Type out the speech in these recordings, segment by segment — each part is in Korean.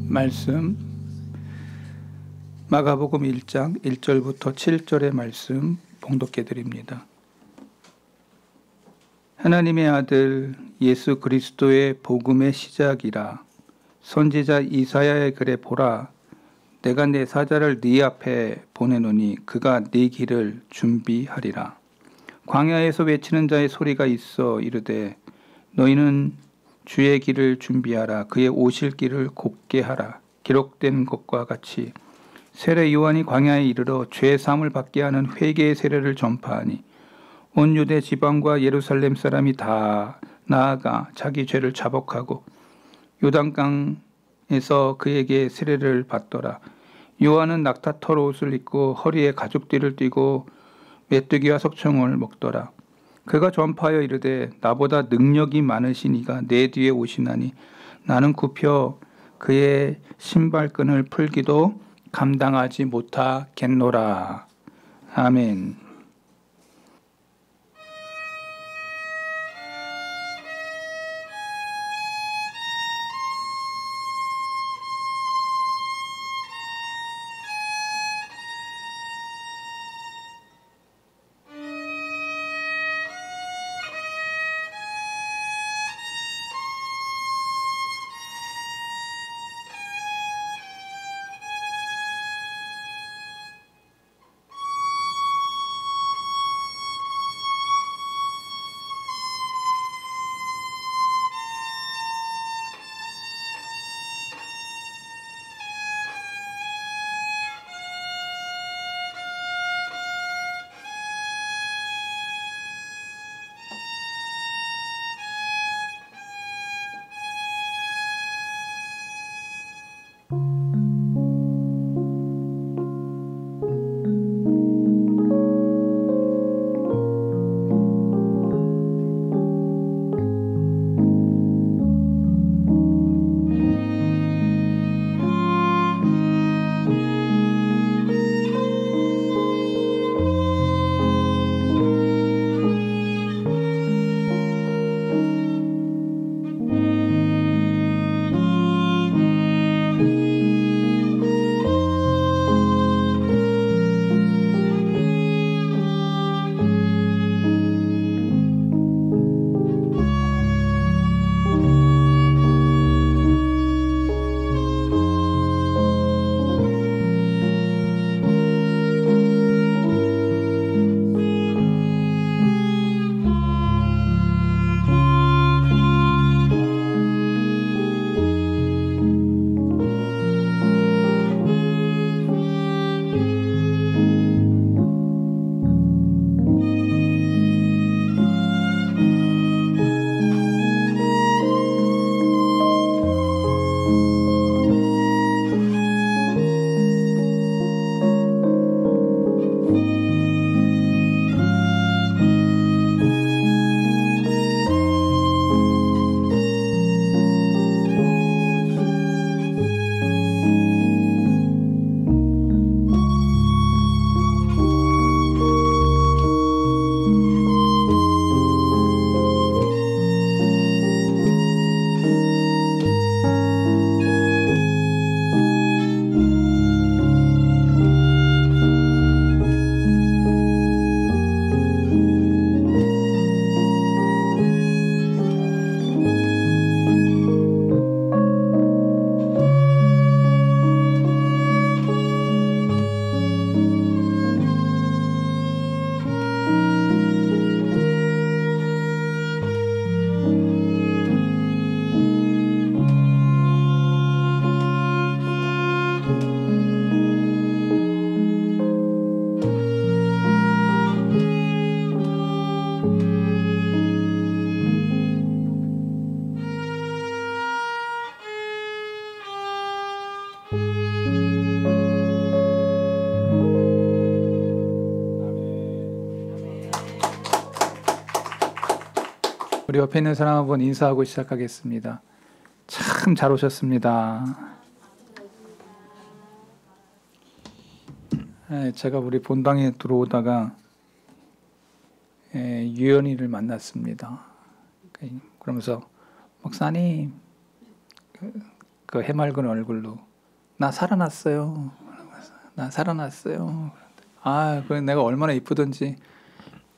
말씀 마가복음 1장 1절부터 7절의 말씀 봉독해 드립니다. 하나님의 아들 예수 그리스도의 복음의 시작이라. 선지자 이사야의 글에 보라, 내가 내 사자를 네 앞에 보내노니 그가 네 길을 준비하리라. 광야에서 외치는 자의 소리가 있어 이르되 너희는 주의 길을 준비하라. 그의 오실 길을 곱게 하라. 기록된 것과 같이 세례 요한이 광야에 이르러 죄 사함을 받게 하는 회개의 세례를 전파하니 온 유대 지방과 예루살렘 사람이 다 나아가 자기 죄를 자복하고 요단강에서 그에게 세례를 받더라. 요한은 낙타털 옷을 입고 허리에 가죽띠를 띠고 메뚜기와 석청을 먹더라. 그가 전파하여 이르되 나보다 능력이 많으신 이가 내 뒤에 오시나니 나는 굽혀 그의 신발끈을 풀기도 감당하지 못하겠노라. 아멘. 우리 옆에 있는 사람 한번 인사하고 시작하겠습니다. 참 잘 오셨습니다. 제가 우리 본당에 들어오다가 유연이를 만났습니다. 그러면서 목사님 그 해맑은 얼굴로 나 살아났어요. 나 살아났어요. 아, 그래 내가 얼마나 이쁘던지.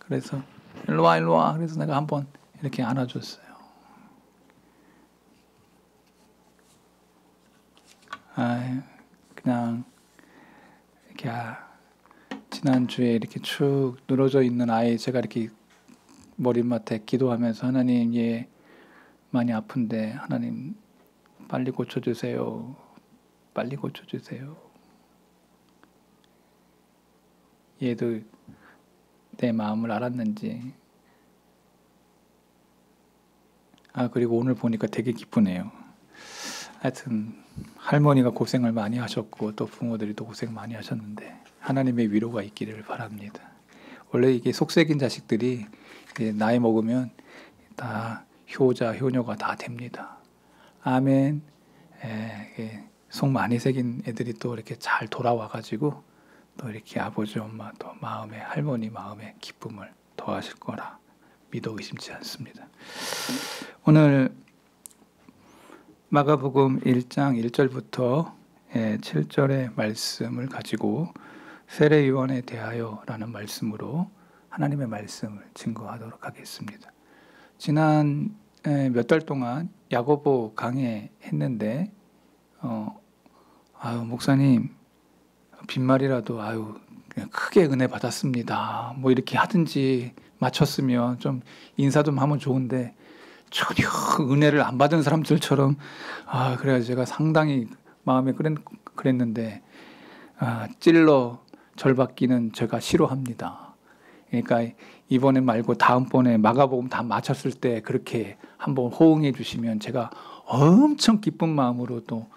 그래서 일로 와 일로 와. 그래서 내가 한번 이렇게 안아줬어요. 아, 그냥 이렇게 지난주에 이렇게 축 늘어져 있는 아이 제가 이렇게 머리맡에 기도하면서 하나님 얘 많이 아픈데 하나님 빨리 고쳐주세요. 빨리 고쳐주세요. 얘도 내 마음을 알았는지. 그리고 오늘 보니까 되게 기쁘네요. 하여튼 할머니가 고생을 많이 하셨고 또 부모들이 또 고생 많이 하셨는데 하나님의 위로가 있기를 바랍니다. 원래 이게 속색인 자식들이 나이 먹으면 다 효자, 효녀가 다 됩니다. 아멘. 속 많이 새긴 애들이 또 이렇게 잘 돌아와가지고 또 이렇게 아버지, 엄마 또 마음에 할머니 마음에 기쁨을 더하실 거라 믿어 의심치 않습니다. 오늘 마가복음 1장 1절부터 7절의 말씀을 가지고 세례요한에 대하여 라는 말씀으로 하나님의 말씀을 증거하도록 하겠습니다. 지난 몇 달 동안 야고보 강해했는데 목사님 빈말이라도 그냥 크게 은혜 받았습니다. 뭐 이렇게 하든지 마쳤으면 좀 인사 좀 하면 좋은데 전혀 은혜를 안 받은 사람들처럼 그래서 제가 상당히 마음에 그랬는데 찔러 절받기는 제가 싫어합니다. 그러니까 이번에 말고 다음번에 마가복음 다 마쳤을 때 그렇게 한번 호응해 주시면 제가 엄청 기쁜 마음으로 또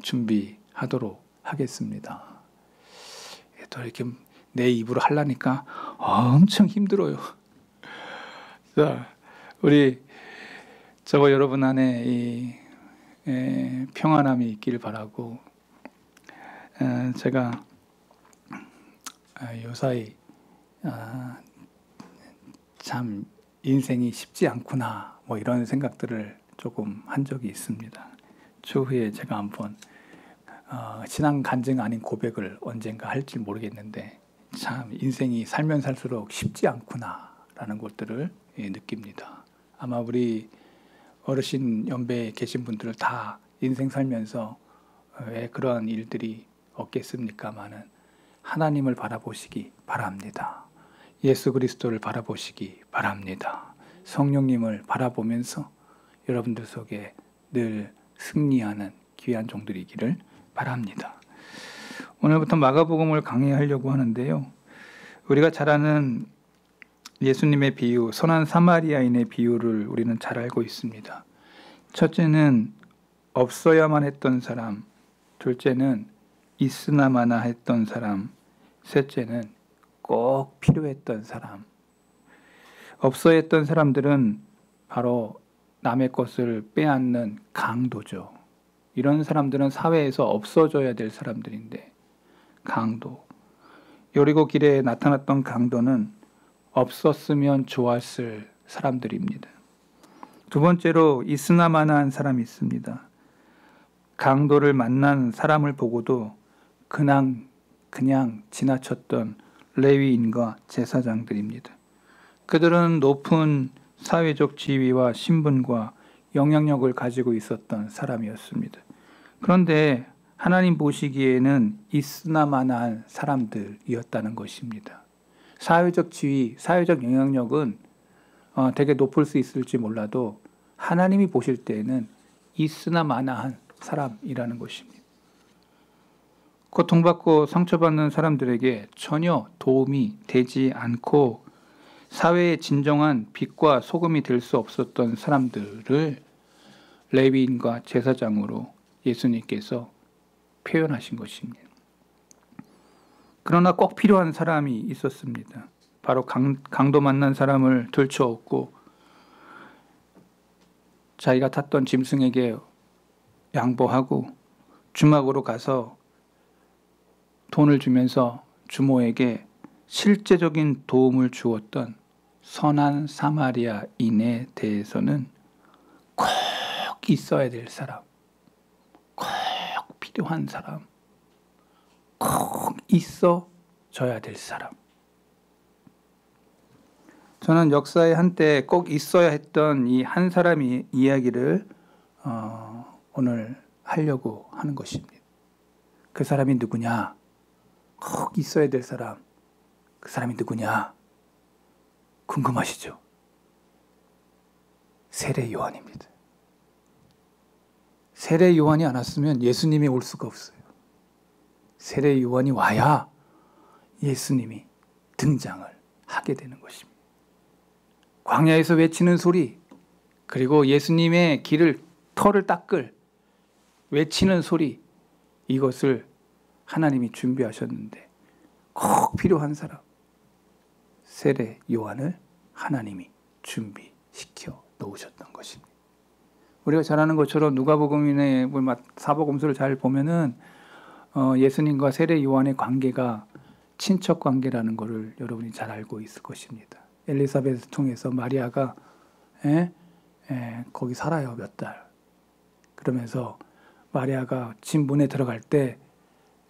준비하도록 하겠습니다. 또 이렇게 내 입으로 하려니까 엄청 힘들어요. 자, 우리 여러분 안에 이 평안함이 있길 바라고 제가 요사이 참 인생이 쉽지 않구나 뭐 이런 생각들을 조금 한 적이 있습니다. 추후에 제가 한번 신앙 간증 아닌 고백을 언젠가 할지 모르겠는데 참 인생이 살면 살수록 쉽지 않구나라는 것들을 느낍니다. 아마 우리 어르신 연배에 계신 분들을 다 인생 살면서 왜 그러한 일들이 없겠습니까마는 하나님을 바라보시기 바랍니다. 예수 그리스도를 바라보시기 바랍니다. 성령님을 바라보면서 여러분들 속에 늘 승리하는 귀한 종들이기를 바랍니다. 오늘부터 마가복음을 강의하려고 하는데요. 우리가 잘 아는 예수님의 비유, 선한 사마리아인의 비유를 우리는 잘 알고 있습니다. 첫째는 없어야만 했던 사람, 둘째는 있으나마나 했던 사람, 셋째는 꼭 필요했던 사람. 없어야 했던 사람들은 바로 남의 것을 빼앗는 강도죠. 이런 사람들은 사회에서 없어져야 될 사람들인데 강도. 여리고 길에 나타났던 강도는 없었으면 좋았을 사람들입니다. 두 번째로 있으나마나한 사람이 있습니다. 강도를 만난 사람을 보고도 그냥 지나쳤던 레위인과 제사장들입니다. 그들은 높은 사회적 지위와 신분과 영향력을 가지고 있었던 사람이었습니다. 그런데 하나님 보시기에는 있으나마나한 사람들이었다는 것입니다. 사회적 지위, 사회적 영향력은 되게 높을 수 있을지 몰라도 하나님이 보실 때에는 있으나마나한 사람이라는 것입니다. 고통받고 상처받는 사람들에게 전혀 도움이 되지 않고 사회의 진정한 빛과 소금이 될 수 없었던 사람들을 레위인과 제사장으로 예수님께서 표현하신 것입니다. 그러나 꼭 필요한 사람이 있었습니다. 바로 강도 만난 사람을 들쳐업고 자기가 탔던 짐승에게 양보하고 주막으로 가서 돈을 주면서 주모에게 실제적인 도움을 주었던 선한 사마리아인에 대해서는 꼭 있어야 될 사람, 꼭 필요한 사람, 꼭 있어줘야 될 사람. 저는 역사에 한때 꼭 있어야 했던 이 한 사람의 이야기를 오늘 하려고 하는 것입니다. 그 사람이 누구냐? 꼭 있어야 될 사람. 그 사람이 누구냐? 궁금하시죠? 세례 요한입니다. 세례 요한이 안 왔으면 예수님이 올 수가 없어요. 세례 요한이 와야 예수님이 등장을 하게 되는 것입니다. 광야에서 외치는 소리, 그리고 예수님의 털을 닦을 외치는 소리, 이것을 하나님이 준비하셨는데 꼭 필요한 사람, 세례 요한을 하나님이 준비시켜 놓으셨던 것입니다. 우리가 잘 아는 것처럼 누가복음의 사복음서를 잘 보면은 예수님과 세례 요한의 관계가 친척 관계라는 것을 여러분이 잘 알고 있을 것입니다. 엘리사벳을 통해서 마리아가 거기 살아요, 몇 달. 그러면서 마리아가 집 문에 들어갈 때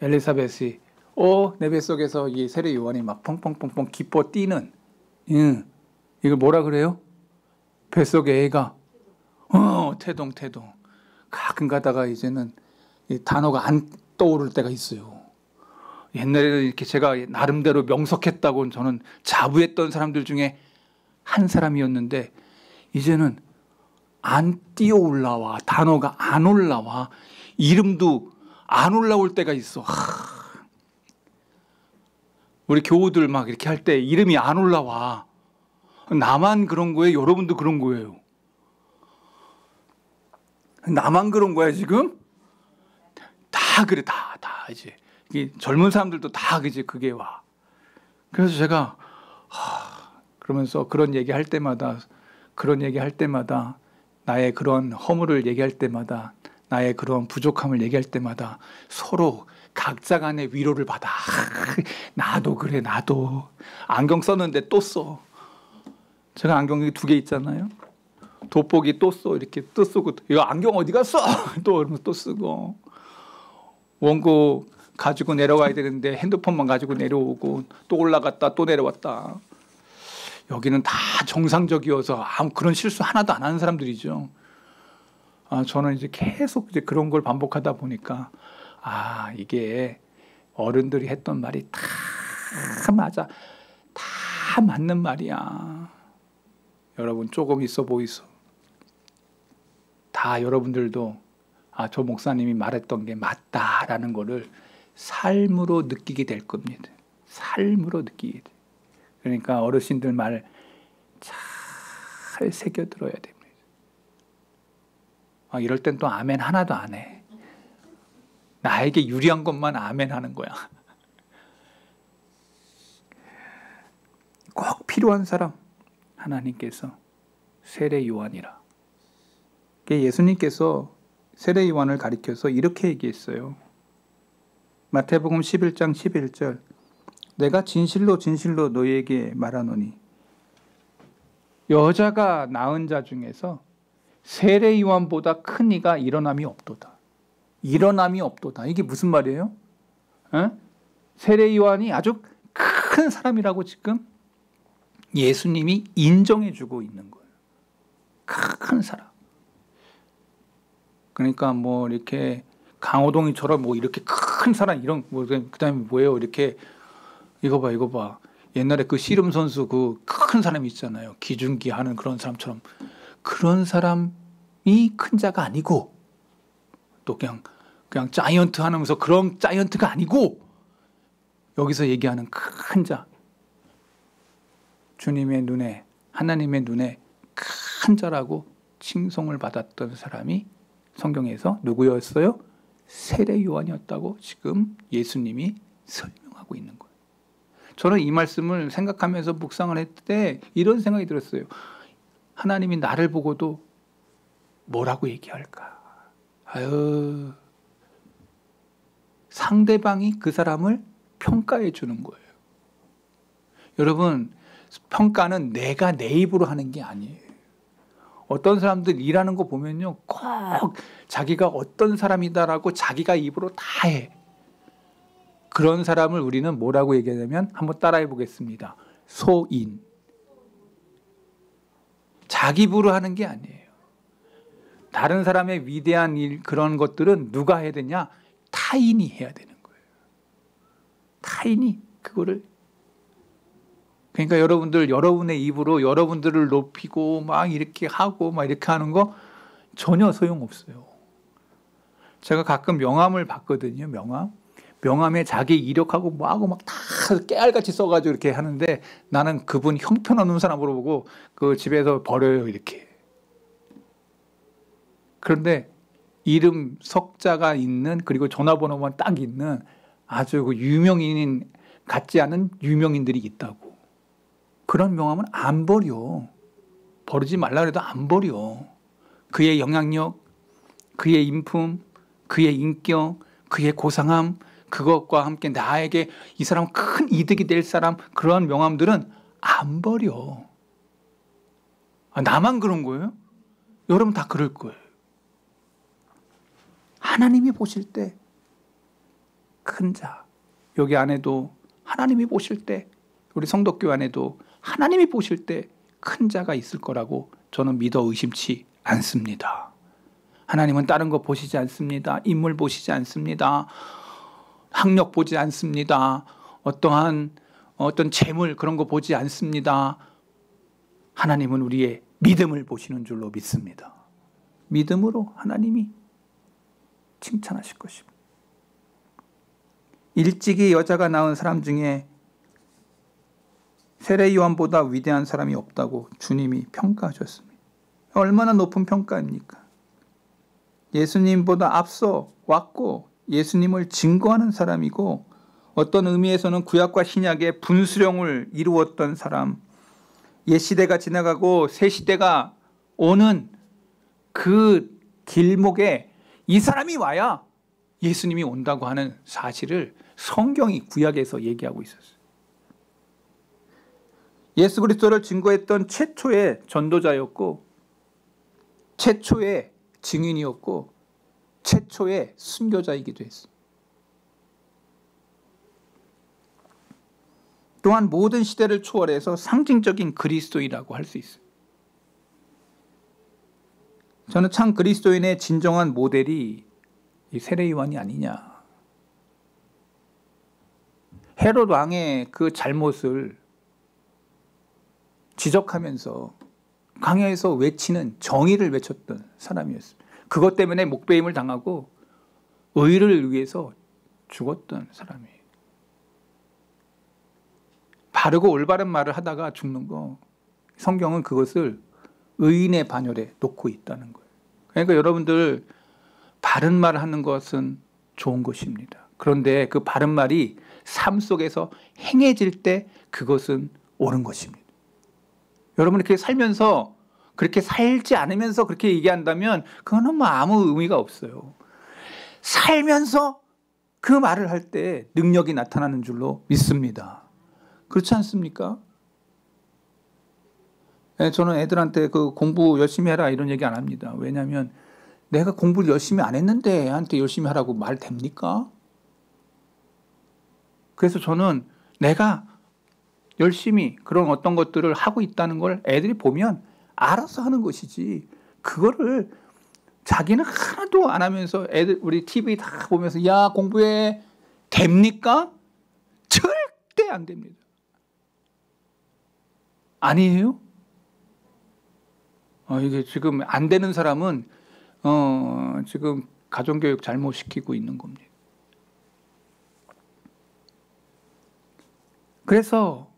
엘리사벳이 내 뱃속에서 이 세례 요한이 막 펑펑펑펑 기뻐 뛰는, 이걸 뭐라 그래요? 뱃속에 애가 태동. 가끔 가다가 이제는 이 단어가 안 떠오를 때가 있어요. 옛날에는 이렇게 제가 나름대로 명석했다고 저는 자부했던 사람들 중에 한 사람이었는데, 이제는 안 뛰어 올라와. 단어가 안 올라와. 이름도 안 올라올 때가 있어. 우리 교우들 막 이렇게 할 때 이름이 안 올라와. 나만 그런 거예요? 여러분도 그런 거예요? 나만 그런 거야 지금? 다 그래, 다 이제 젊은 사람들도 다 이제 그게 와. 그래서 제가 그러면서 그런 얘기 할 때마다 나의 그런 허물을 얘기할 때마다, 나의 그런 부족함을 얘기할 때마다 서로 각자 간의 위로를 받아. 나도 그래, 나도. 안경 썼는데 또 써. 제가 안경이 2개 있잖아요. 돋보기 또 써. 이렇게 또 쓰고, 이거 안경 어디 갔어? 또 쓰고. 원고 가지고 내려와야 되는데 핸드폰만 가지고 내려오고, 또 올라갔다 또 내려왔다. 여기는 다 정상적이어서 아무 그런 실수 하나도 안 하는 사람들이죠. 저는 이제 계속 이제 그런 걸 반복하다 보니까 이게 어른들이 했던 말이 다 맞아, 다 맞는 말이야. 여러분 조금 있어 보이소. 다 여러분들도 저 목사님이 말했던 게 맞다라는 거를 삶으로 느끼게 될 겁니다. 삶으로 느끼게 돼. 그러니까 어르신들 말 잘 새겨들어야 됩니다. 이럴 땐 또 아멘 하나도 안 해. 나에게 유리한 것만 아멘 하는 거야. 꼭 필요한 사람, 하나님께서 세례 요한이라. 예수님께서 세례 요한을 가리켜서 이렇게 얘기했어요. 마태복음 11장 11절, 내가 진실로 진실로 너희에게 말하노니 여자가 낳은 자 중에서 세례 요한보다 큰 이가 일어남이 없도다. 일어남이 없도다. 이게 무슨 말이에요? 세례 요한이 아주 큰 사람이라고 지금 예수님이 인정해주고 있는 거예요. 큰 사람. 그러니까 뭐 이렇게 강호동이처럼 뭐 이렇게 큰 사람 이런 그다음에 뭐예요? 이렇게 이거 봐. 옛날에 그 씨름 선수 그 큰 사람이 있잖아요. 기중기 하는 그런 사람처럼, 그런 사람이 큰 자가 아니고, 또 그냥 자이언트 하면서 그런 자이언트가 아니고, 여기서 얘기하는 큰 자, 주님의 눈에, 하나님의 눈에 큰 자라고 칭송을 받았던 사람이 성경에서 누구였어요? 세례 요한이었다고 지금 예수님이 설명하고 있는 거예요. 저는 이 말씀을 생각하면서 묵상을 할 때 이런 생각이 들었어요. 하나님이 나를 보고도 뭐라고 얘기할까? 상대방이 그 사람을 평가해 주는 거예요. 여러분, 평가는 내가 내 입으로 하는 게 아니에요. 어떤 사람들 일하는 거 보면요, 꼭 자기가 어떤 사람이다라고 자기가 입으로 다 해. 그런 사람을 우리는 뭐라고 얘기하냐면, 한번 따라해 보겠습니다. 소인. 자기 입으로 하는 게 아니에요. 다른 사람의 위대한 일, 그런 것들은 누가 해야 되냐? 타인이 해야 되는 거예요. 타인이 그거를. 그러니까 여러분들, 여러분의 입으로 여러분들을 높이고 막 이렇게 하고 막 이렇게 하는 거 전혀 소용없어요. 제가 가끔 명함을 받거든요. 명함에 자기 이력하고 뭐하고 막 다 깨알같이 써가지고 이렇게 하는데, 나는 그분 형편없는 사람으로 보고 그 집에서 버려요, 이렇게. 그런데 이름 석자가 있는, 그리고 전화번호만 딱 있는 아주 그 유명인 같지 않은 유명인들이 있다고. 그런 명함은 안 버려. 버리지 말라 그래도 안 버려. 그의 영향력, 그의 인품, 그의 인격, 그의 고상함, 그것과 함께 나에게 이 사람 큰 이득이 될 사람, 그러한 명함들은 안 버려. 나만 그런 거예요? 여러분 다 그럴 거예요. 하나님이 보실 때 큰 자, 여기 안에도 하나님이 보실 때, 우리 성덕교 안에도 하나님이 보실 때 큰 자가 있을 거라고 저는 믿어 의심치 않습니다. 하나님은 다른 거 보시지 않습니다. 인물 보시지 않습니다. 학력 보지 않습니다. 어떤 재물 그런 거 보지 않습니다. 하나님은 우리의 믿음을 보시는 줄로 믿습니다. 믿음으로 하나님이 칭찬하실 것입니다. 일찍이 여자가 낳은 사람 중에 세례 요한보다 위대한 사람이 없다고 주님이 평가하셨습니다. 얼마나 높은 평가입니까? 예수님보다 앞서 왔고 예수님을 증거하는 사람이고, 어떤 의미에서는 구약과 신약의 분수령을 이루었던 사람, 옛 시대가 지나가고 새 시대가 오는 그 길목에 이 사람이 와야 예수님이 온다고 하는 사실을 성경이 구약에서 얘기하고 있었어요. 예수 그리스도를 증거했던 최초의 전도자였고, 최초의 증인이었고, 최초의 순교자이기도 했습니다. 또한 모든 시대를 초월해서 상징적인 그리스도인이라고 할 수 있어요. 저는 참 그리스도인의 진정한 모델이 이 세례 요한이 아니냐. 헤롯 왕의 그 잘못을 지적하면서 광야에서 외치는 정의를 외쳤던 사람이었습니다. 그것 때문에 목배임을 당하고 의를 위해서 죽었던 사람이에요. 바르고 올바른 말을 하다가 죽는 거, 성경은 그것을 의인의 반열에 놓고 있다는 거예요. 그러니까 여러분들, 바른 말을 하는 것은 좋은 것입니다. 그런데 그 바른 말이 삶 속에서 행해질 때 그것은 옳은 것입니다. 여러분이 그렇게 살면서, 그렇게 살지 않으면서 그렇게 얘기한다면 그거는 뭐 아무 의미가 없어요. 살면서 그 말을 할 때 능력이 나타나는 줄로 믿습니다. 그렇지 않습니까? 저는 애들한테 그 공부 열심히 해라 이런 얘기 안 합니다. 왜냐하면 내가 공부를 열심히 안 했는데 애한테 열심히 하라고 말 됩니까? 그래서 저는 내가 열심히 그런 어떤 것들을 하고 있다는 걸 애들이 보면 알아서 하는 것이지, 그거를 자기는 하나도 안 하면서 애들, 우리 TV 다 보면서 야 공부해 됩니까? 절대 안 됩니다. 아니에요? 이게 지금 안 되는 사람은 지금 가정교육 잘못 시키고 있는 겁니다. 그래서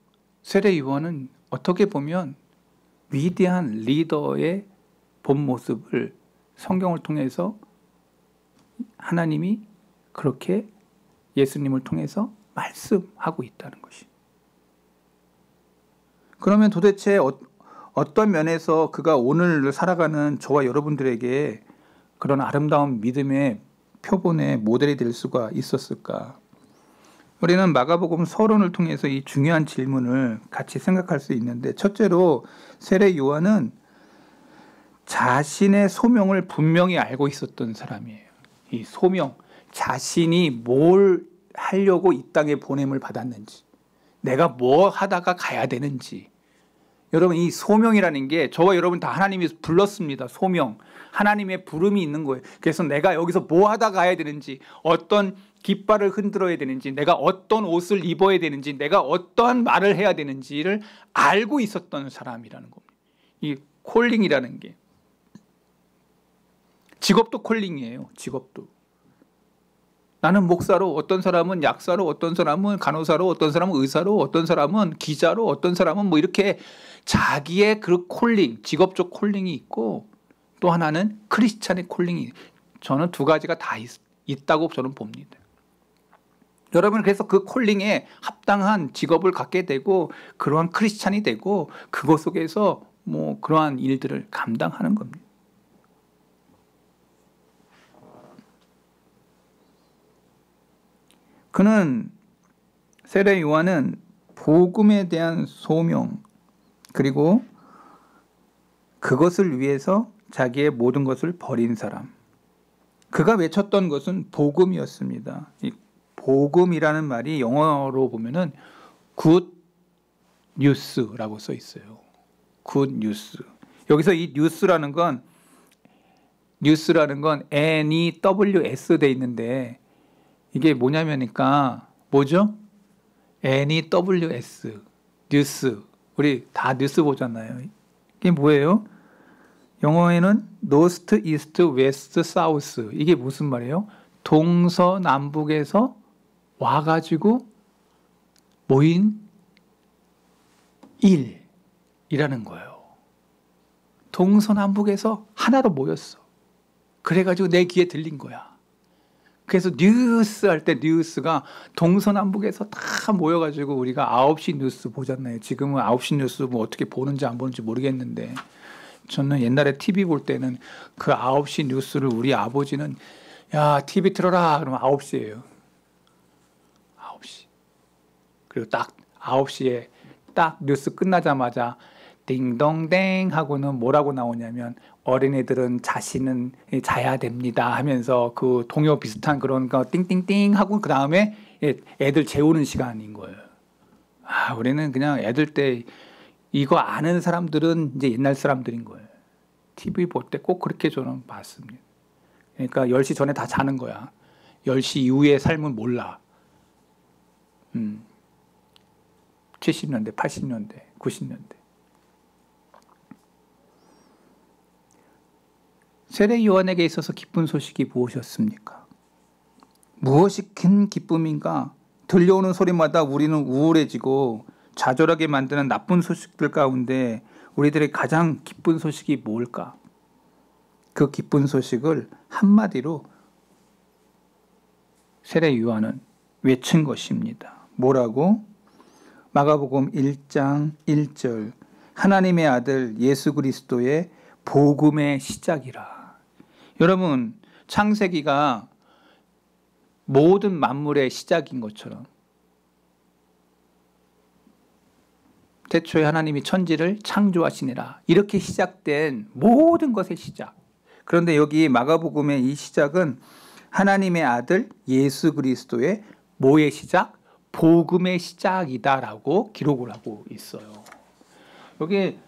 세례 요한은 어떻게 보면 위대한 리더의 본 모습을 성경을 통해서 하나님이 그렇게 예수님을 통해서 말씀하고 있다는 것이. 그러면 도대체 어떤 면에서 그가 오늘 살아가는 저와 여러분들에게 그런 아름다운 믿음의 표본의 모델이 될 수가 있었을까? 우리는 마가복음 서론을 통해서 이 중요한 질문을 같이 생각할 수 있는데, 첫째로 세례 요한은 자신의 소명을 분명히 알고 있었던 사람이에요. 이 소명, 자신이 뭘 하려고 이 땅에 보냄을 받았는지, 내가 뭐 하다가 가야 되는지. 여러분, 이 소명이라는 게 저와 여러분 다 하나님이 불렀습니다. 소명. 하나님의 부름이 있는 거예요. 그래서 내가 여기서 뭐 하다 가야 되는지, 어떤 깃발을 흔들어야 되는지, 내가 어떤 옷을 입어야 되는지, 내가 어떠한 말을 해야 되는지를 알고 있었던 사람이라는 겁니다. 이 콜링이라는 게. 직업도 콜링이에요. 직업도. 나는 목사로, 어떤 사람은 약사로, 어떤 사람은 간호사로, 어떤 사람은 의사로, 어떤 사람은 기자로, 어떤 사람은 뭐 이렇게 자기의 그 콜링, 직업적 콜링이 있고, 또 하나는 크리스찬의 콜링이, 저는 두 가지가 다 있다고 저는 봅니다. 여러분, 그래서 그 콜링에 합당한 직업을 갖게 되고 그러한 크리스찬이 되고 그것 속에서 뭐 그러한 일들을 감당하는 겁니다. 그는, 세례 요한은 복음에 대한 소명, 그리고 그것을 위해서 자기의 모든 것을 버린 사람. 그가 외쳤던 것은 복음이었습니다. 이 복음이라는 말이 영어로 보면은 good news라고 써 있어요. good news. 여기서 이 뉴스라는 건 NEWS 돼 있는데 이게 뭐냐면이니까 뭐죠? NEWS, 뉴스. 우리 다 뉴스 보잖아요. 이게 뭐예요? 영어에는 North, East, West, South. 이게 무슨 말이에요? 동서남북에서 와가지고 모인 일이라는 거예요. 동서남북에서 하나로 모였어. 그래가지고 내 귀에 들린 거야. 그래서 뉴스 할 때 뉴스가 동서남북에서 다 모여가지고 우리가 9시 뉴스 보잖아요. 지금은 9시 뉴스 뭐 어떻게 보는지 안 보는지 모르겠는데 저는 옛날에 TV 볼 때는 그 9시 뉴스를 우리 아버지는 야 TV 틀어라 그러면 9시예요. 9시. 그리고 딱 9시에 딱 뉴스 끝나자마자 띵동댕 하고는 뭐라고 나오냐면 어린애들은 자신은 자야 됩니다 하면서 그 동요 비슷한 그런 거 띵띵띵 하고 그 다음에 애들 재우는 시간인 거예요. 아, 우리는 그냥 애들 때 이거 아는 사람들은 이제 옛날 사람들인 거예요. TV 볼 때 꼭 그렇게 저는 봤습니다. 그러니까 10시 전에 다 자는 거야. 10시 이후의 삶은 몰라. 70년대, 80년대, 90년대. 세례 요한에게 있어서 기쁜 소식이 무엇이었습니까? 무엇이 큰 기쁨인가? 들려오는 소리마다 우리는 우울해지고 좌절하게 만드는 나쁜 소식들 가운데 우리들의 가장 기쁜 소식이 뭘까? 그 기쁜 소식을 한마디로 세례 요한은 외친 것입니다. 뭐라고? 마가복음 1장 1절 하나님의 아들 예수 그리스도의 복음의 시작이라. 여러분, 창세기가 모든 만물의 시작인 것처럼 태초에 하나님이 천지를 창조하시니라. 이렇게 시작된 모든 것의 시작. 그런데 여기 마가복음의 이 시작은 하나님의 아들 예수 그리스도의 뭐의 시작? 복음의 시작이다라고 기록을 하고 있어요. 여기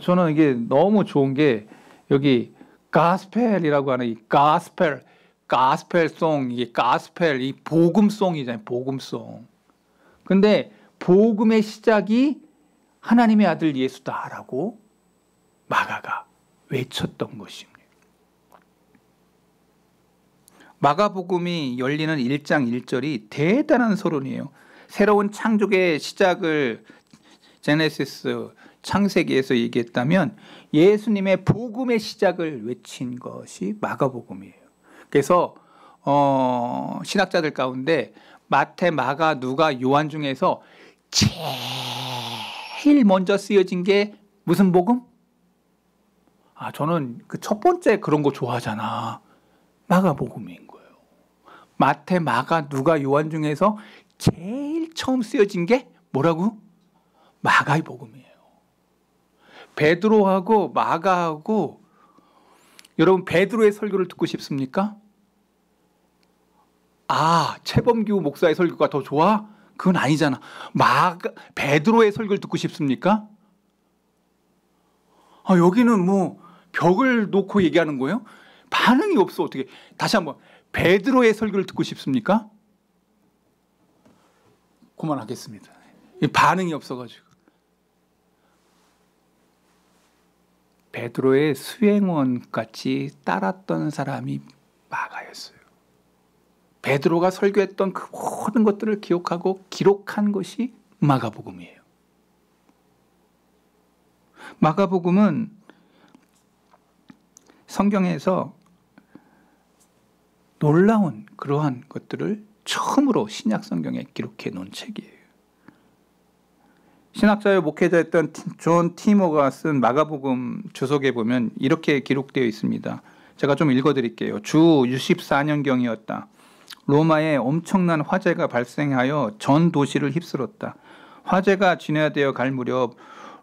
저는 이게 너무 좋은 게 여기 가스펠이라고 하는 이 가스펠송, 이게 가스펠, 이 복음송이잖아요. 복음송. 근데 복음의 시작이 하나님의 아들 예수다라고 마가가 외쳤던 것입니다. 마가복음이 열리는 1장 1절이 대단한 서론이에요. 새로운 창조의 시작을 제네시스 창세기에서 얘기했다면 예수님의 복음의 시작을 외친 것이 마가복음이에요. 그래서 신학자들 가운데 마태, 마가, 누가, 요한 중에서 제일 먼저 쓰여진 게 무슨 복음? 저는 그 첫 번째 그런 거 좋아하잖아. 마가복음인 거예요. 마태, 마가, 누가, 요한 중에서 제일 처음 쓰여진 게 뭐라고? 마가복음이에요. 베드로하고 마가하고 여러분 베드로의 설교를 듣고 싶습니까? 아, 최범규 목사의 설교가 더 좋아? 그건 아니잖아. 베드로의 설교를 듣고 싶습니까? 아, 여기는 뭐 벽을 놓고 얘기하는 거예요? 반응이 없어. 어떻게? 다시 한번 베드로의 설교를 듣고 싶습니까? 그만하겠습니다. 반응이 없어가지고. 베드로의 수행원 같이 따랐던 사람이 마가였어요. 베드로가 설교했던 그 모든 것들을 기억하고 기록한 것이 마가복음이에요. 마가복음은 성경에서 놀라운 그러한 것들을 처음으로 신약 성경에 기록해 놓은 책이에요. 신학자요 목회자였던 존 티모가 쓴 마가복음 주석에 보면 이렇게 기록되어 있습니다. 제가 좀 읽어드릴게요. 주 64년경이었다. 로마에 엄청난 화재가 발생하여 전 도시를 휩쓸었다. 화재가 진화되어 갈 무렵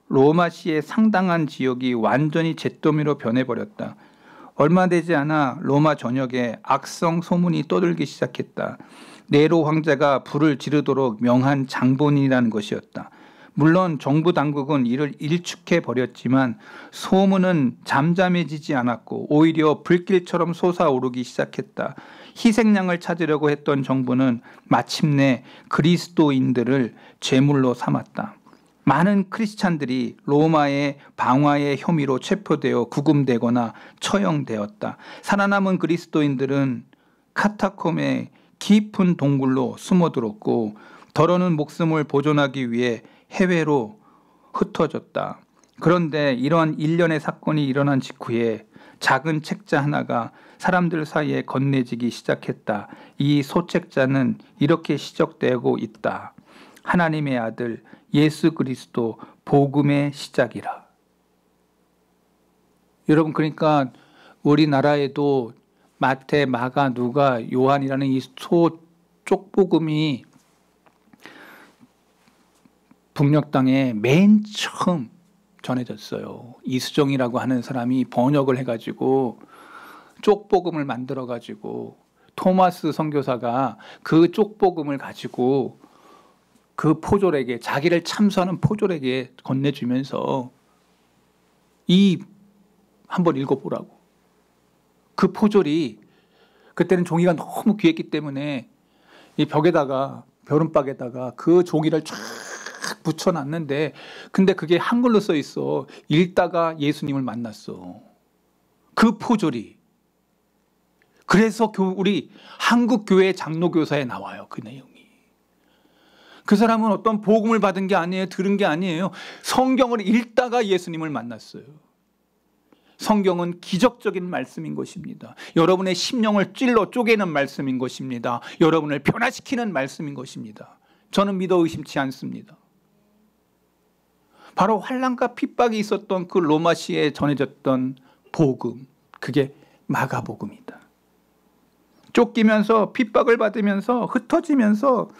로마시의 상당한 지역이 완전히 잿더미로 변해버렸다. 얼마 되지 않아 로마 전역에 악성 소문이 떠들기 시작했다. 네로 황제가 불을 지르도록 명한 장본인이라는 것이었다. 물론 정부 당국은 이를 일축해 버렸지만 소문은 잠잠해지지 않았고 오히려 불길처럼 솟아오르기 시작했다. 희생양을 찾으려고 했던 정부는 마침내 그리스도인들을 제물로 삼았다. 많은 크리스찬들이 로마의 방화의 혐의로 체포되어 구금되거나 처형되었다. 살아남은 그리스도인들은 카타콤의 깊은 동굴로 숨어들었고 더러는 목숨을 보존하기 위해 해외로 흩어졌다. 그런데 이러한 일련의 사건이 일어난 직후에 작은 책자 하나가 사람들 사이에 건네지기 시작했다. 이 소책자는 이렇게 시작되고 있다. 하나님의 아들 예수 그리스도 복음의 시작이라. 여러분, 그러니까 우리나라에도 마태, 마가, 누가, 요한이라는 이 쪽복음이 북녘 땅에 맨 처음 전해졌어요. 이수정이라고 하는 사람이 번역을 해가지고 쪽복음을 만들어가지고 토마스 선교사가 그 쪽복음을 가지고 그 포졸에게, 자기를 참수하는 포졸에게 건네주면서 한번 읽어보라고. 그 포졸이 그때는 종이가 너무 귀했기 때문에 이 벽에다가, 벼른박에다가 그 종이를 쫙 붙여놨는데, 근데 그게 한글로 써 있어. 읽다가 예수님을 만났어. 그 포졸이. 그래서 우리 한국교회 장로교사에 나와요. 그 내용이. 그 사람은 어떤 복음을 받은 게 아니에요. 들은 게 아니에요. 성경을 읽다가 예수님을 만났어요. 성경은 기적적인 말씀인 것입니다. 여러분의 심령을 찔러 쪼개는 말씀인 것입니다. 여러분을 변화시키는 말씀인 것입니다. 저는 믿어 의심치 않습니다. 바로 환난과 핍박이 있었던 그 로마시에 전해졌던 복음, 그게 마가복음이다. 쫓기면서 핍박을 받으면서 흩어지면서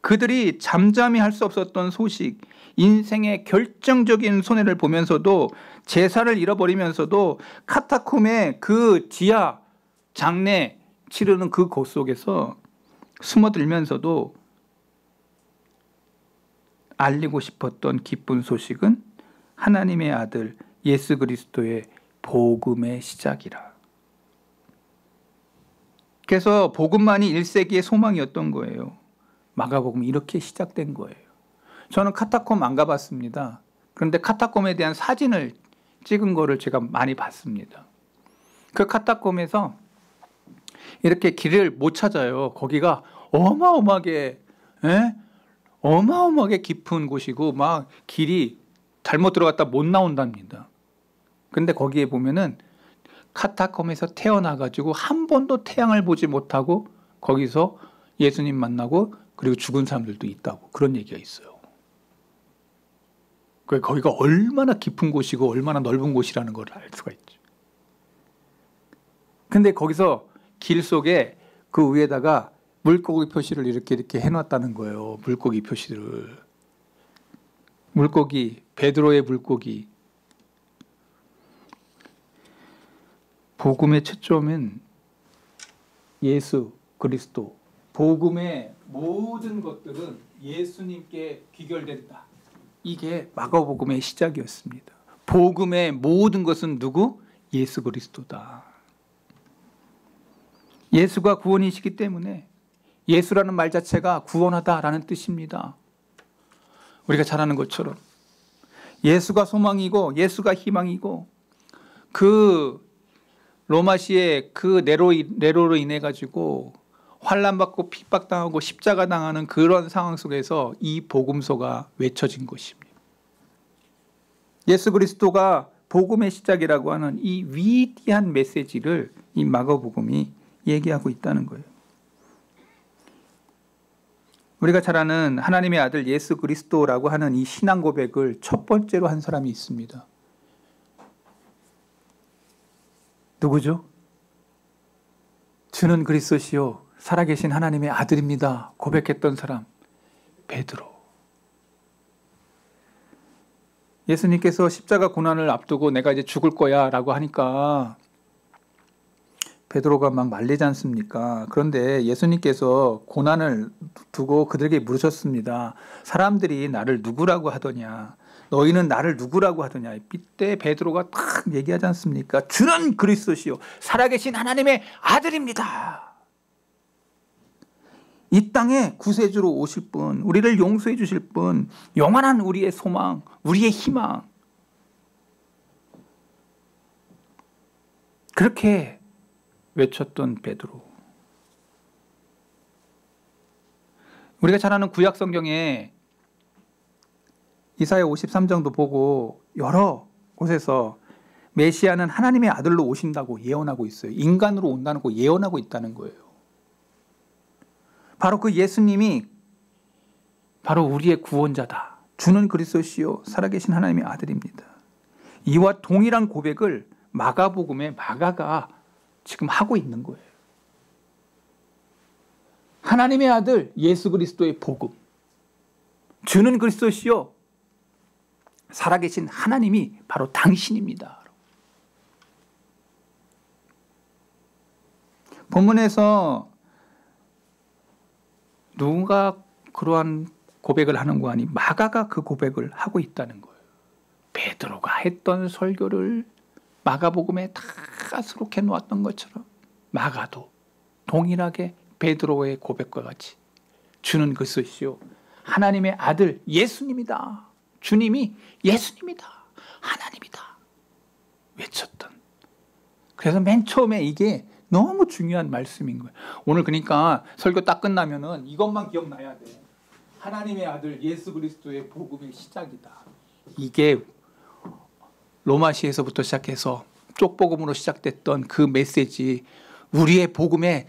그들이 잠잠히 할 수 없었던 소식, 인생의 결정적인 손해를 보면서도, 제사를 잃어버리면서도 카타콤의 그 지하 장례 치르는 그 곳 속에서 숨어들면서도 알리고 싶었던 기쁜 소식은 하나님의 아들 예수 그리스도의 복음의 시작이라. 그래서 복음만이 1세기의 소망이었던 거예요. 마가복음이 이렇게 시작된 거예요. 저는 카타콤 안 가봤습니다. 그런데 카타콤에 대한 사진을 찍은 거를 제가 많이 봤습니다. 그 카타콤에서 이렇게 길을 못 찾아요. 거기가 어마어마하게 깊은 곳이고 막 길이 잘못 들어갔다 못 나온답니다. 근데 거기에 보면은 카타콤에서 태어나가지고 한 번도 태양을 보지 못하고 거기서 예수님 만나고 그리고 죽은 사람들도 있다고, 그런 얘기가 있어요. 거기가 얼마나 깊은 곳이고 얼마나 넓은 곳이라는 걸 알 수가 있죠. 근데 거기서 길 속에 그 위에다가 물고기 표시를 이렇게 해놨다는 거예요. 물고기 표시를. 물고기, 베드로의 물고기. 복음의 초점은 예수 그리스도. 복음의 모든 것들은 예수님께 귀결된다. 이게 마가복음의 시작이었습니다. 복음의 모든 것은 누구? 예수 그리스도다. 예수가 구원이시기 때문에 예수라는 말 자체가 구원하다라는 뜻입니다. 우리가 잘 아는 것처럼 예수가 소망이고 예수가 희망이고 그 로마시의 그 네로로 인해 가지고 환난받고 핍박당하고 십자가 당하는 그런 상황 속에서 이 복음서가 외쳐진 것입니다. 예수 그리스도가 복음의 시작이라고 하는 이 위대한 메시지를 이 마가복음이 얘기하고 있다는 거예요. 우리가 잘 아는 하나님의 아들 예수 그리스도라고 하는 이 신앙 고백을 첫 번째로 한 사람이 있습니다. 누구죠? 주는 그리스도시요 살아계신 하나님의 아들입니다. 고백했던 사람 베드로. 예수님께서 십자가 고난을 앞두고 내가 이제 죽을 거야 라고 하니까 베드로가 막 말리지 않습니까? 그런데 예수님께서 고난을 두고 그들에게 물으셨습니다. 사람들이 나를 누구라고 하더냐? 너희는 나를 누구라고 하더냐? 이때 베드로가 딱 얘기하지 않습니까? 주는 그리스도시요 살아계신 하나님의 아들입니다. 이 땅에 구세주로 오실 분, 우리를 용서해 주실 분, 영원한 우리의 소망, 우리의 희망. 그렇게 외쳤던 베드로. 우리가 잘 아는 구약 성경에 이사야 53장도 보고 여러 곳에서 메시아는 하나님의 아들로 오신다고 예언하고 있어요. 인간으로 온다는 거 예언하고 있다는 거예요. 바로 그 예수님이 바로 우리의 구원자다. 주는 그리스도시요 살아계신 하나님의 아들입니다. 이와 동일한 고백을 마가복음의 마가가 지금 하고 있는 거예요. 하나님의 아들 예수 그리스도의 복음. 주는 그리스도시요 살아계신 하나님이 바로 당신입니다. 본문에서 누군가 그러한 고백을 하는 거 아니 마가가 그 고백을 하고 있다는 거예요. 베드로가 했던 설교를 마가복음에 다 수록해 놓았던 것처럼 마가도 동일하게 베드로의 고백과 같이 주는 그리스도시요 하나님의 아들 예수님이다. 주님이 예수님이다. 하나님이다. 외쳤던. 그래서 맨 처음에 이게 너무 중요한 말씀인 거예요. 오늘 그러니까 설교 딱 끝나면은 이것만 기억나야 돼. 하나님의 아들 예수 그리스도의 복음의 시작이다. 이게 로마시에서부터 시작해서 쪽복음으로 시작됐던 그 메시지, 우리의 복음의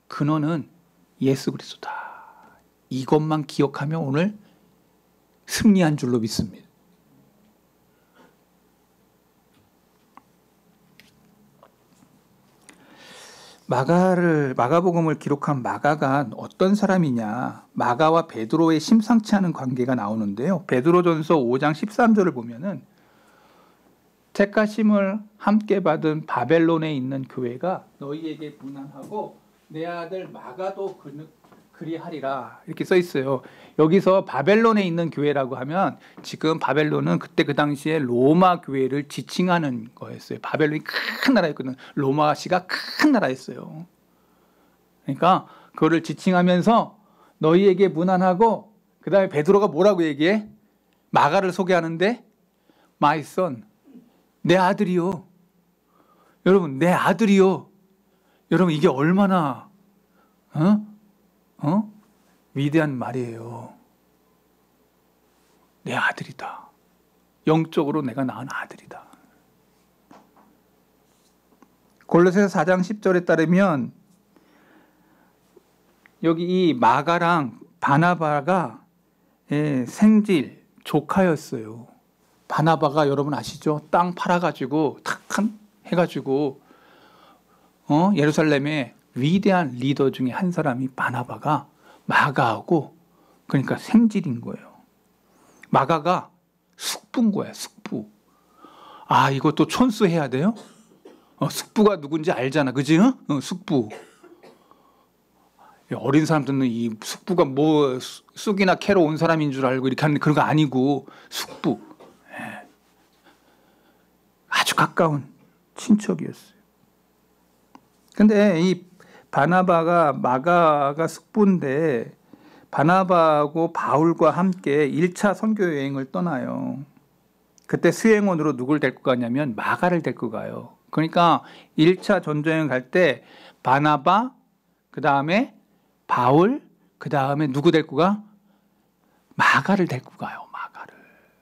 근원은 예수 그리스도다. 이것만 기억하면 오늘 승리한 줄로 믿습니다. 마가복음을 기록한 마가가 어떤 사람이냐? 마가와 베드로의 심상치 않은 관계가 나오는데요. 베드로전서 5장 13절을 보면은 택하심을 함께 받은 바벨론에 있는 교회가 너희에게 문안하고 내 아들 마가도 그리하리라 이렇게 써 있어요. 여기서 바벨론에 있는 교회라고 하면 지금 바벨론은 그때 그 당시에 로마 교회를 지칭하는 거였어요. 바벨론이 큰 나라였거든요. 로마시가 큰 나라였어요. 그러니까 그거를 지칭하면서 너희에게 문안하고 그 다음에 베드로가 뭐라고 얘기해? 마가를 소개하는데 My son, 내 아들이요. 여러분 내 아들이요. 여러분 이게 얼마나 위대한 말이에요. 내 아들이다. 영적으로 내가 낳은 아들이다. 골로새서 4장 10절에 따르면 여기 이 마가랑 바나바가 생질 조카였어요. 바나바가 여러분 아시죠? 땅 팔아가지고 탁 해가지고 예루살렘에 위대한 리더 중에 한 사람이 바나바가 마가하고 그러니까 생질인 거예요. 마가가 숙부인 거야. 숙부. 아 이것도 촌수해야 돼요? 숙부가 누군지 알잖아, 그지? 숙부. 어린 사람들은 이 숙부가 뭐 쑥이나 캐러 온 사람인 줄 알고 이렇게 하는데 그런 거 아니고 숙부. 아주 가까운 친척이었어요. 근데 이 바나바가 마가가 숙부인데 바나바하고 바울과 함께 1차 선교 여행을 떠나요. 그때 수행원으로 누굴 데리고 가냐면 마가를 데리고 가요. 그러니까 1차 전도여행 갈 때 바나바, 그 다음에 바울, 그 다음에 누구 데리고 가? 마가를 데리고 가요. 마가를.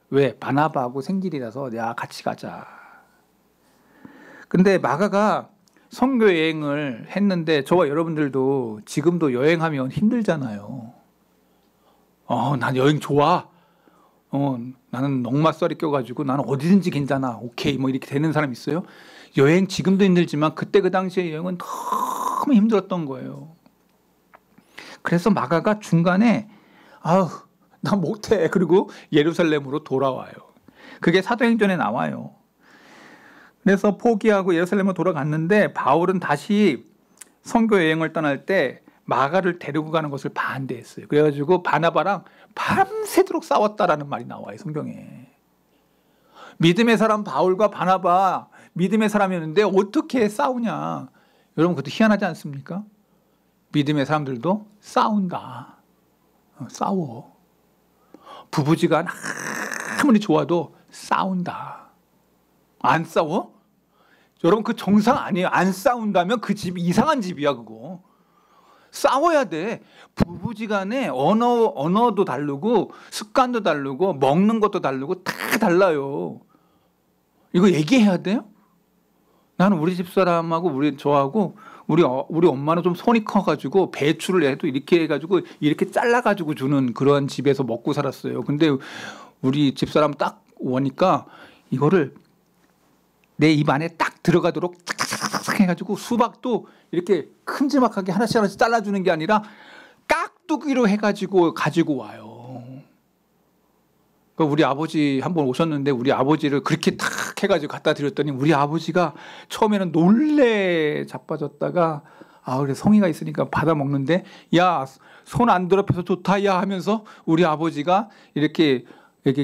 왜? 바나바하고 생길이라서 야 같이 가자. 근데 마가가 선교 여행을 했는데 저와 여러분들도 지금도 여행하면 힘들잖아요. 난 여행 좋아. 나는 넉마살이 껴가지고 나는 어디든지 괜찮아. 오케이. 뭐 이렇게 되는 사람 있어요? 여행 지금도 힘들지만 그때 그 당시에 여행은 너무 힘들었던 거예요. 그래서 마가가 중간에 나 못해. 그리고 예루살렘으로 돌아와요. 그게 사도행전에 나와요. 그래서 포기하고 예루살렘으로 돌아갔는데 바울은 다시 선교 여행을 떠날 때 마가를 데리고 가는 것을 반대했어요. 그래가지고 바나바랑 밤새도록 싸웠다라는 말이 나와요, 성경에. 믿음의 사람 바울과 바나바 믿음의 사람이었는데 어떻게 싸우냐. 여러분 그것도 희한하지 않습니까? 믿음의 사람들도 싸운다. 싸워. 부부지간 아무리 좋아도 싸운다. 안 싸워? 여러분 그 정상 아니에요. 안 싸운다면 그 집이 이상한 집이야 그거. 싸워야 돼. 부부지간에 언어도 다르고 습관도 다르고 먹는 것도 다르고 다 달라요. 이거 얘기해야 돼요? 나는 우리 집사람하고 저하고 우리 엄마는 좀 손이 커가지고 배추를 해도 이렇게 해가지고 이렇게 잘라가지고 주는 그런 집에서 먹고 살았어요. 근데 우리 집사람 딱 오니까 이거를 내 입 안에 딱 들어가도록 탁탁탁 해가지고 수박도 이렇게 큼지막하게 하나씩 하나씩 잘라주는 게 아니라 깍두기로 해가지고 가지고 와요. 그러니까 우리 아버지 한번 오셨는데 우리 아버지를 그렇게 탁 해가지고 갖다 드렸더니 우리 아버지가 처음에는 놀래 자빠졌다가 그래 성의가 있으니까 받아 먹는데 야, 손 안 더럽혀서 좋다 야 하면서 우리 아버지가 이렇게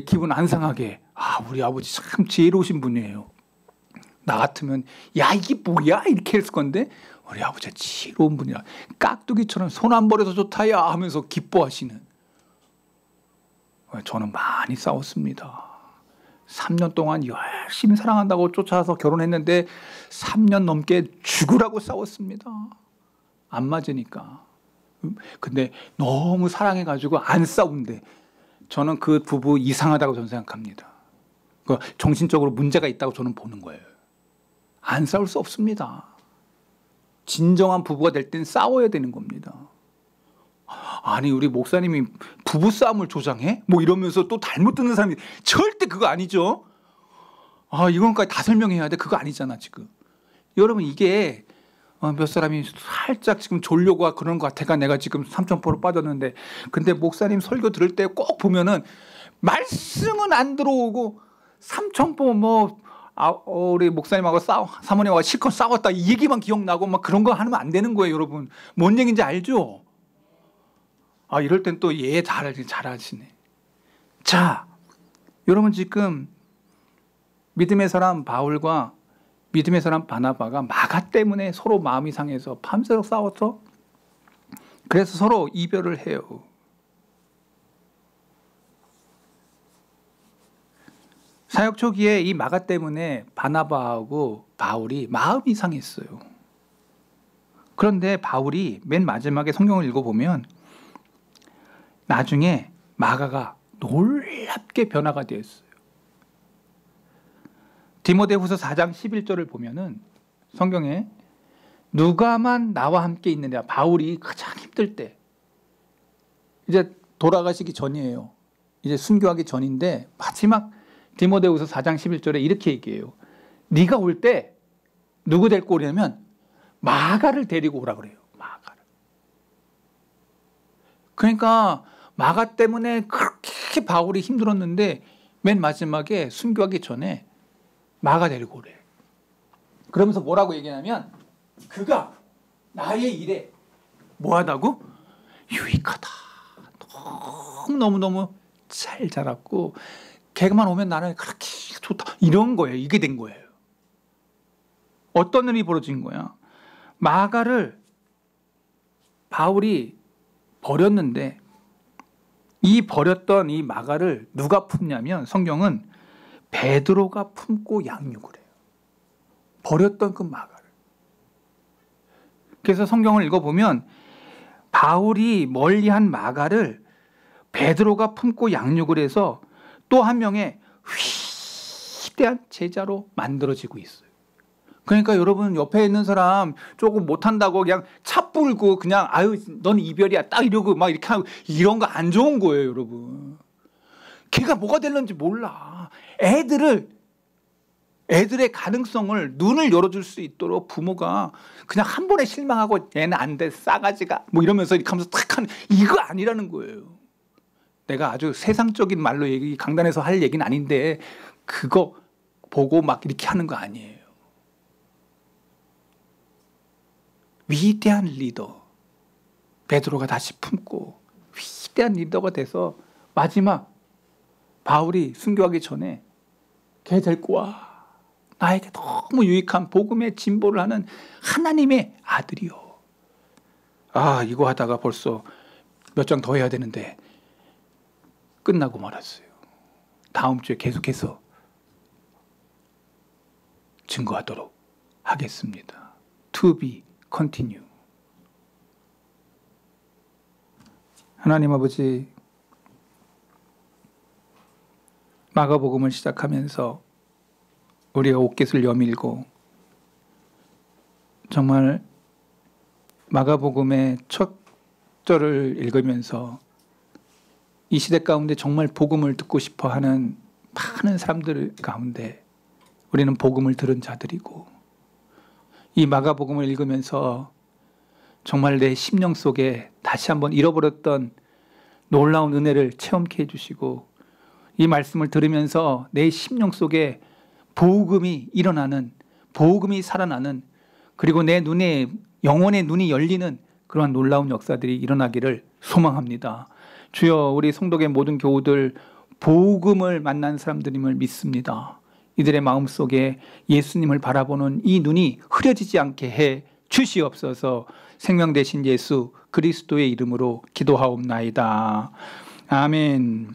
기분 안 상하게 우리 아버지 참 지혜로우신 분이에요. 나 같으면 야 이게 뭐야 이렇게 했을 건데 우리 아버지가 지혜로운 분이라 깍두기처럼 손 안 버려서 좋다 야 하면서 기뻐하시는. 저는 많이 싸웠습니다. 3년 동안 열심히 사랑한다고 쫓아서 결혼했는데 3년 넘게 죽으라고 싸웠습니다. 안 맞으니까. 근데 너무 사랑해가지고 안 싸운대. 저는 그 부부 이상하다고 저는 생각합니다. 정신적으로 문제가 있다고 저는 보는 거예요. 안 싸울 수 없습니다. 진정한 부부가 될 땐 싸워야 되는 겁니다. 아니 우리 목사님이 부부싸움을 조장해? 뭐 이러면서 또 잘못 듣는 사람이 절대 그거 아니죠. 이건까지 다 설명해야 돼. 그거 아니잖아 지금. 여러분 이게 몇 사람이 살짝 지금 졸려고 그러는 것 같아가 내가 지금 삼천포로 빠졌는데 근데 목사님 설교 들을 때 꼭 보면은 말씀은 안 들어오고 삼천포 우리 목사님하고 사모님하고 실컷 싸웠다 이 얘기만 기억나고 막 그런 거 하면 안 되는 거예요 여러분. 뭔 얘기인지 알죠? 이럴 땐 또 잘하시네. 자, 여러분 지금 믿음의 사람 바울과 믿음의 사람 바나바가 마가 때문에 서로 마음이 상해서 밤새도록 싸웠어. 그래서 서로 이별을 해요. 사역 초기에 이 마가 때문에 바나바하고 바울이 마음이 상했어요. 그런데 바울이 맨 마지막에 성경을 읽어보면 나중에 마가가 놀랍게 변화가 되었어요. 디모데후서 4장 11절을 보면은 성경에 누가만 나와 함께 있느냐. 바울이 가장 힘들 때 이제 돌아가시기 전이에요. 이제 순교하기 전인데 마지막 디모데후서 4장 11절에 이렇게 얘기해요. 네가 올 때 누구 데리고 오려면 마가를 데리고 오라 그래요. 마가를. 그러니까 마가 때문에 그렇게 바울이 힘들었는데 맨 마지막에 순교하기 전에 마가 데리고 오래. 그러면서 뭐라고 얘기하냐면 그가 나의 일에 뭐하다고? 유익하다. 너무너무 잘 자랐고 걔만 오면 나는 그렇게 좋다. 이런 거예요. 이게 된 거예요. 어떤 일이 벌어진 거야? 마가를 바울이 버렸는데 이 버렸던 이 마가를 누가 품냐면 성경은 베드로가 품고 양육을 해요. 버렸던 그 마가를. 그래서 성경을 읽어보면 바울이 멀리한 마가를 베드로가 품고 양육을 해서 또 한 명의 위대한 제자로 만들어지고 있어요. 그러니까 여러분 옆에 있는 사람 조금 못한다고 그냥 차 불고 그냥 아유 넌 이별이야 딱 이러고 막 이렇게 하고 이런 거 안 좋은 거예요, 여러분. 걔가 뭐가 될는지 몰라. 애들의 가능성을 눈을 열어줄 수 있도록 부모가 그냥 한 번에 실망하고 얘는 안 돼 싸가지가 뭐 이러면서 이렇게 하면서 탁 하는 이거 아니라는 거예요. 내가 아주 세상적인 말로 강단에서 할 얘기는 아닌데 그거 보고 막 이렇게 하는 거 아니에요. 위대한 리더 베드로가 다시 품고 위대한 리더가 돼서 마지막 바울이 순교하기 전에 걔 데리고 와. 나에게 너무 유익한 복음의 진보를 하는 하나님의 아들이요. 아, 이거 하다가 벌써 몇 장 더 해야 되는데 끝나고 말았어요. 다음 주에 계속해서 증거하도록 하겠습니다. To be continue. 하나님 아버지, 마가복음을 시작하면서 우리가 옷깃을 여밀고 정말 마가복음의 첫 절을 읽으면서 이 시대 가운데 정말 복음을 듣고 싶어 하는 많은 사람들 가운데 우리는 복음을 들은 자들이고 이 마가복음을 읽으면서 정말 내 심령 속에 다시 한번 잃어버렸던 놀라운 은혜를 체험케 해주시고 이 말씀을 들으면서 내 심령 속에 복음이 일어나는, 복음이 살아나는, 그리고 내 눈에 영혼의 눈이 열리는 그러한 놀라운 역사들이 일어나기를 소망합니다. 주여, 우리 성도의 모든 교우들 복음을 만난 사람들임을 믿습니다. 이들의 마음속에 예수님을 바라보는 이 눈이 흐려지지 않게 해 주시옵소서. 생명 되신 예수 그리스도의 이름으로 기도하옵나이다. 아멘.